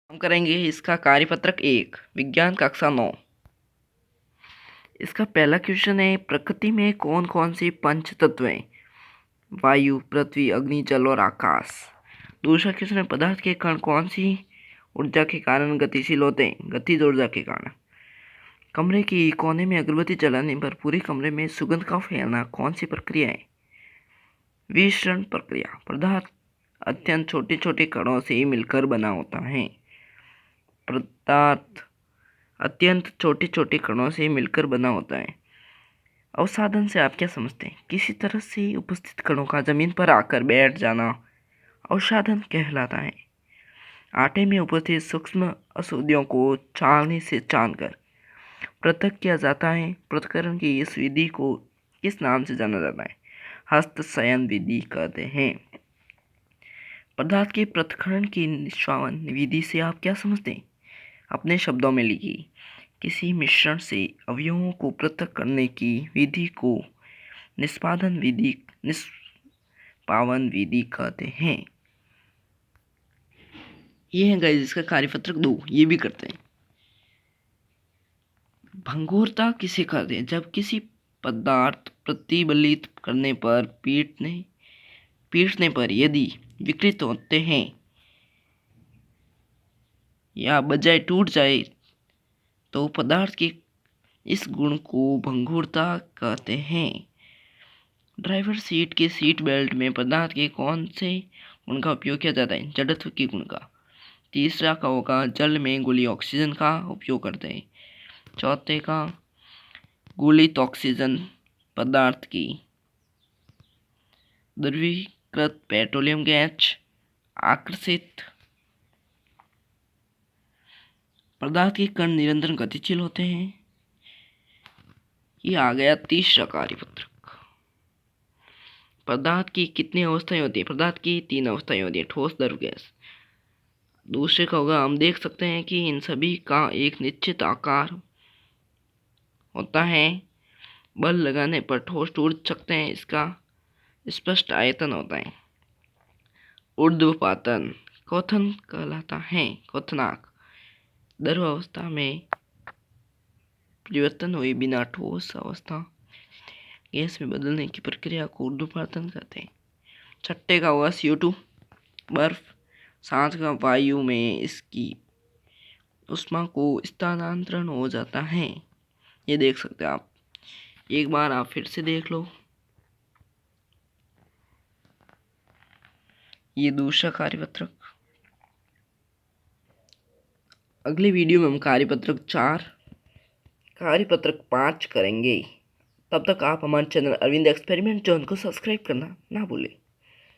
हम करेंगे इसका कार्यपत्रक 1 विज्ञान कक्षा 9। इसका पहला क्वेश्चन है, प्रकृति में कौन कौन सी पंच तत्व हैं? वायु, पृथ्वी, अग्नि, जल और आकाश। दूसरा क्वेश्चन है, पदार्थ के कण कौन सी ऊर्जा के कारण गतिशील होते हैं? गतिज ऊर्जा के कारण। कमरे की कोने में अगरबत्ती जलाने पर पूरे कमरे में सुगंध का फैलना कौन सी प्रक्रिया है? विसरण प्रक्रिया। पदार्थ अत्यंत छोटे छोटे कणों से मिलकर बना होता है। पदार्थ अत्यंत छोटे छोटे कणों से मिलकर बना होता है। अवसादन से आप क्या समझते हैं? किसी तरह से उपस्थित कणों का जमीन पर आकर बैठ जाना अवसादन कहलाता है। आटे में उपस्थित सूक्ष्म अशुद्धियों को छाननी से छानकर पृथक किया जाता है। पृथक्करण की इस विधि को किस नाम से जाना जाता है? हस्तक्षयन विधि कहते हैं। पदार्थ के पृथक्करण की निष्पादन विधि से आप क्या समझते हैं? अपने शब्दों में लिखिए। किसी मिश्रण से अवयवों को पृथक करने की विधि को निष्पादन विधि कहते हैं। ये है गाइस इसका कार्यपत्रक 2। ये भी करते हैं। भंगुरता किसे कहते हैं? जब किसी पदार्थ प्रतिबलित करने पर पीटने पर यदि विकृत होते हैं या बजाय टूट जाए तो पदार्थ के इस गुण को भंगुरता कहते हैं। ड्राइवर सीट के सीट बेल्ट में पदार्थ के कौन से गुण का उपयोग किया जाता है? जड़त्व के गुण का। तीसरा का होगा, जल में गोली ऑक्सीजन का उपयोग करते हैं। चौथे का, गोलित ऑक्सीजन पदार्थ की द्रवीकृत पेट्रोलियम गैस आकर्षित पदार्थ के कण निरंतर गतिशील होते हैं। ये आ गया तीसरा कार्यपत्रक। पदार्थ की कितनी अवस्थाएं होती है? पदार्थ की 3 अवस्थाएं होती है, ठोस, द्रव, गैस। दूसरे का होगा, हम देख सकते हैं कि इन सभी का एक निश्चित आकार होता है। बल लगाने पर ठोस टूट सकते हैं। इसका स्पष्ट आयतन होता है। ऊर्ध्वपातन क्वथन कहलाता है। क्वथनांक द्रव अवस्था में परिवर्तन हुए बिना ठोस अवस्था गैस में बदलने की प्रक्रिया को ऊर्ध्वपातन कहते हैं। छठे का होगा CO2 बर्फ। साथ का वायु में इसकी उष्मा को स्थानांतरण हो जाता है। ये देख सकते हैं आप। एक बार आप फिर से देख लो। ये दूसरा कार्यपत्रक। अगले वीडियो में हम कार्यपत्रक 4 कार्यपत्रक 5 करेंगे। तब तक आप हमारे चैनल अरविंद एक्सपेरिमेंट जोन को सब्सक्राइब करना ना भूलें।